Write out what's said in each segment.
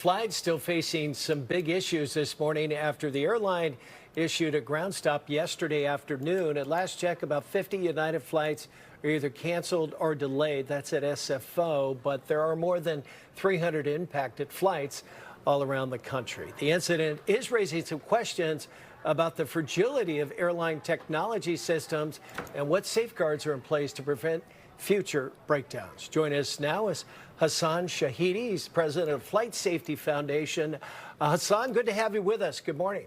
Flight still facing some big issues this morning after the airline issued a ground stop yesterday afternoon. At last check, about 50 United flights are either canceled or delayed. That's at SFO, but there are more than 300 impacted flights all around the country. The incident is raising some questions about the fragility of airline technology systems and what safeguards are in place to prevent future breakdowns. Join us now is Hassan Shahidi. He's president of Flight Safety Foundation. Hassan, good to have you with us. Good morning.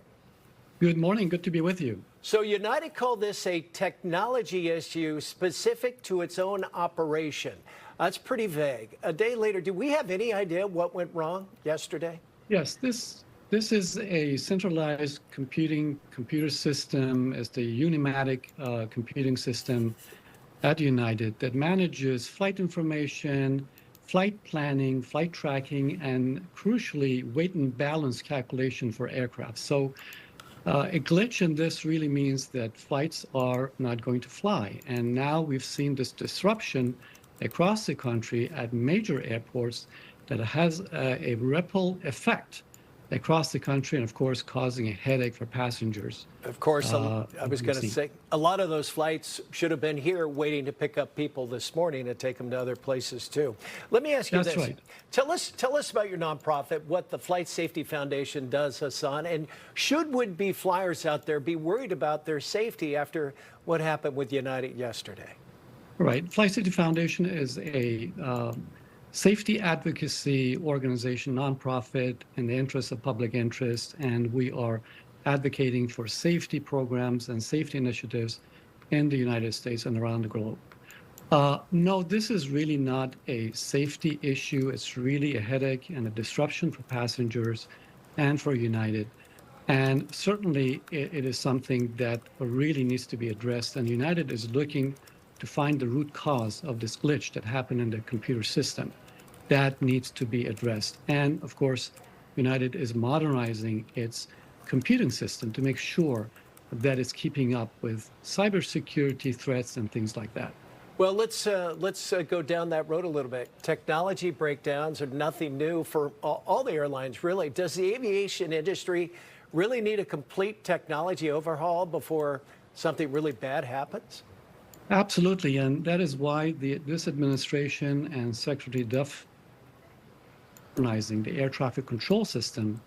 Good morning. Good to be with you. So United called this a technology issue specific to its own operation. That's pretty vague. A day later, do we have any idea what went wrong yesterday? Yes, this is a centralized computer system. It's the Unimatic computing system at United that manages flight information, flight planning, flight tracking, and crucially, weight and balance calculation for aircraft. So a glitch in this really means that flights are not going to fly. And now we've seen this disruption across the country at major airports that has a ripple effect across the country and, of course, causing a headache for passengers. Of course, I was going to say, a lot of those flights should have been here waiting to pick up people this morning and take them to other places, too. Let me ask you this. That's right. Tell us about your nonprofit, what the Flight Safety Foundation does, Hassan, and should would-be flyers out there be worried about their safety after what happened with United yesterday? Right. Flight Safety Foundation is a safety advocacy organization, nonprofit in the interest of public interest, and we are advocating for safety programs and safety initiatives in the United States and around the globe. No, this is really not a safety issue. It's really a headache and a disruption for passengers and for United. And certainly it is something that really needs to be addressed. And United is looking to find the root cause of this glitch that happened in the computer system. That needs to be addressed. And of course, United is modernizing its computing system to make sure that it's keeping up with cybersecurity threats and things like that. Well, let's go down that road a little bit. Technology breakdowns are nothing new for all the airlines, really. Does the aviation industry really need a complete technology overhaul before something really bad happens? Absolutely, and that is why this administration and Secretary Duff modernizing the air traffic control system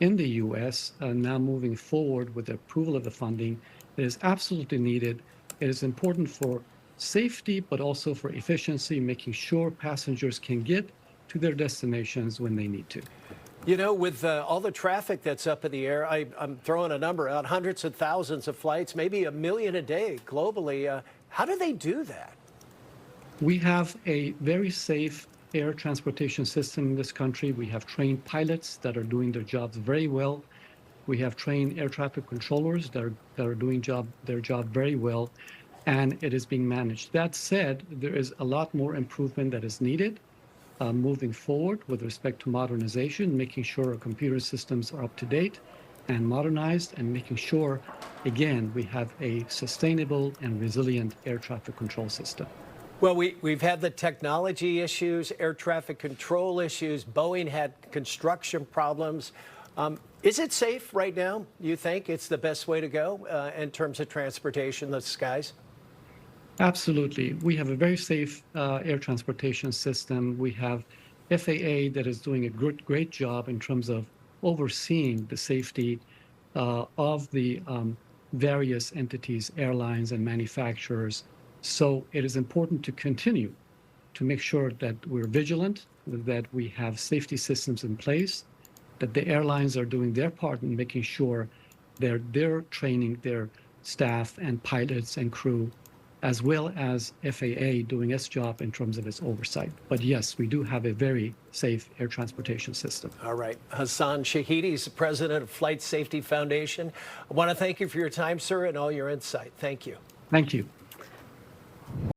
in the U.S. Now moving forward with the approval of the funding. It is absolutely needed. It is important for safety, but also for efficiency, making sure passengers can get to their destinations when they need to. You know, with all the traffic that's up in the air, I'm throwing a number out, hundreds of thousands of flights, maybe 1 million a day globally. How do they do that? We have a very safe air transportation system in this country. We have trained pilots that are doing their jobs very well. We have trained air traffic controllers that are doing their job very well, and it is being managed. That said, there is a lot more improvement that is needed moving forward with respect to modernization, making sure our computer systems are up to date and modernized, and making sure, again, we have a sustainable and resilient air traffic control system. Well, we've had the technology issues, air traffic control issues. Boeing had construction problems. Is it safe right now? You think it's the best way to go in terms of transportation, the skies? Absolutely. We have a very safe air transportation system. We have FAA that is doing a great job in terms of overseeing the safety of the various entities, airlines and manufacturers. So it is important to continue to make sure that we're vigilant, that we have safety systems in place, that the airlines are doing their part in making sure they're training their staff and pilots and crew, as well as FAA doing its job in terms of its oversight. But yes, we do have a very safe air transportation system. All right. Hassan Shahidi is the president of Flight Safety Foundation. I want to thank you for your time, sir, and all your insight. Thank you. Thank you.